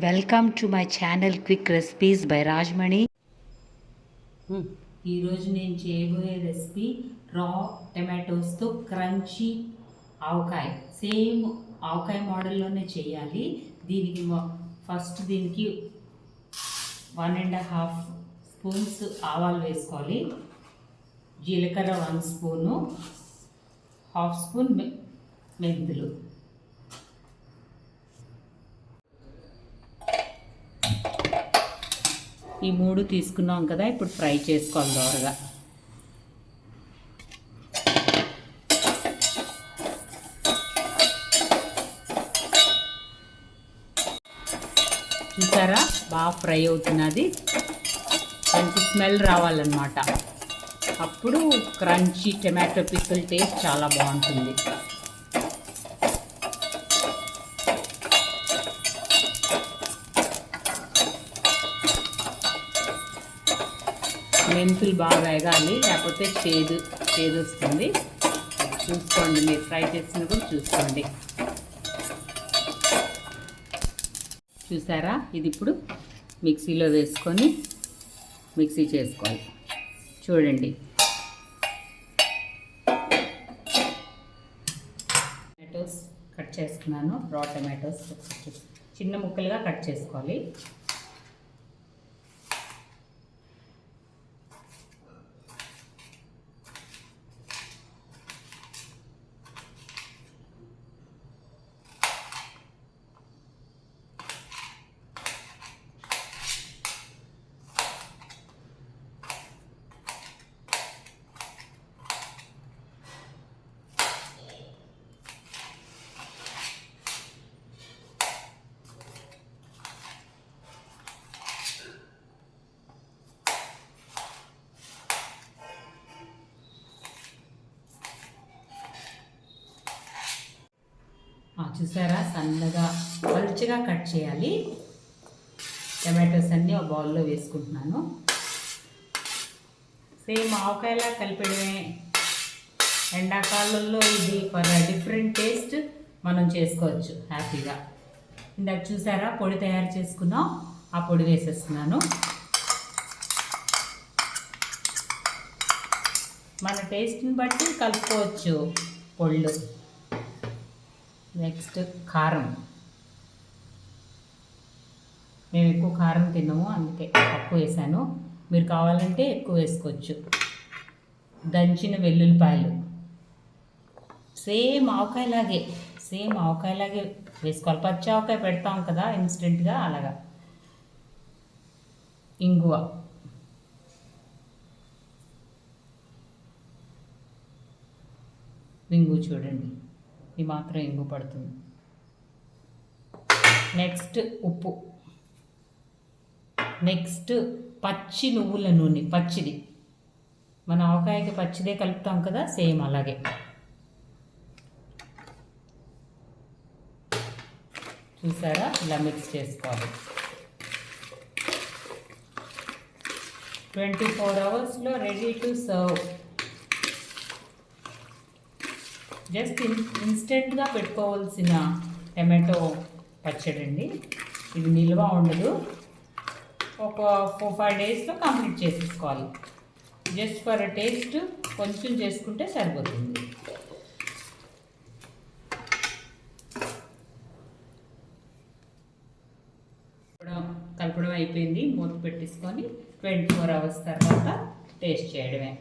Welcome to my channel quick recipes by Rajmani. ఈరోజు నేను చేయబోయే రెసిపీ రా టమాటోస్తో క్రంచీ ఆవకాయ. సేమ్ ఆవకాయ మోడల్లోనే చేయాలి. దీనికి ఫస్ట్ దీనికి 1.5 స్పూన్స్ ఆవాలు వేసుకోవాలి, జీలకర్ర 1 స్పూను, 1/2 స్పూన్ మెంతులు. ఈ 3 తీసుకున్నాం కదా, ఇప్పుడు ఫ్రై చేసుకోవాలి దోరగా. చూసారా, బాగా ఫ్రై అవుతున్నది. మంచి స్మెల్ రావాలన్నమాట. అప్పుడు క్రంచీ టమాటో పిక్కల్ టేస్ట్ చాలా బాగుంటుంది. మెంతులు బాగా ఎగాలి, లేకపోతే చేదు వస్తుంది. చూసుకోండి, మీరు ఫ్రై చేసినప్పుడు చూసుకోండి. చూసారా, ఇది ఇప్పుడు మిక్సీలో వేసుకొని మిక్సీ చేసుకోవాలి. చూడండి, టమాటోస్ కట్ చేస్తున్నాను. రా టమాటోస్ చిన్న ముక్కలుగా కట్ చేసుకోవాలి. చూసారా, సన్నగా పలుచగా కట్ చేయాలి. టమాటోస్ అన్నీ ఒక బౌల్లో వేసుకుంటున్నాను. సేమ్ ఆవకాయలా కలిపడమే. ఎండాకాలంలో ఇది ఫర్ డిఫరెంట్ టేస్ట్ మనం చేసుకోవచ్చు హ్యాపీగా. ఇందాక చూసారా, పొడి తయారు చేసుకున్నాం, ఆ పొడి వేసేస్తున్నాను. మన టేస్ట్ని బట్టి కలుపుకోవచ్చు పొళ్ళు. నెక్స్ట్ కారం. మేము ఎక్కువ కారం తిన్నాము, అందుకే తక్కువ వేసాను. మీరు కావాలంటే ఎక్కువ వేసుకోవచ్చు. దంచిన వెల్లుల్లిపాయలు సేమ్ ఆవకాయలాగే వేసుకోవాలి. పచ్చి ఆవకాయ పెడతాం కదా ఇన్స్టెంట్గా, అలాగా. ఇంగు చూడండి, ఇది మాత్రం ఇంగు పడుతుంది. నెక్స్ట్ ఉప్పు. నెక్స్ట్ పచ్చి నువ్వుల నూనె, పచ్చిది. మన ఆవకాయకి పచ్చిదే కలుపుతాం కదా, సేమ్ అలాగే. చూసారా, ఇలా మిక్స్ చేసుకోవాలి. 24 అవర్స్లో రెడీ టు సర్వ్. జస్ట్ ఇన్స్టెంట్గా పెట్టుకోవాల్సిన టమాటో పచ్చడి అండి. ఇది నిల్వ ఉండదు. ఒక 4-5 డేస్లో కంప్లీట్ చేసేసుకోవాలి. జస్ట్ ఫర్ టేస్ట్ కొంచెం చేసుకుంటే సరిపోతుంది. కలపడం అయిపోయింది. మూత పెట్టేసుకొని 24 అవర్స్ తర్వాత టేస్ట్ చేయడమే.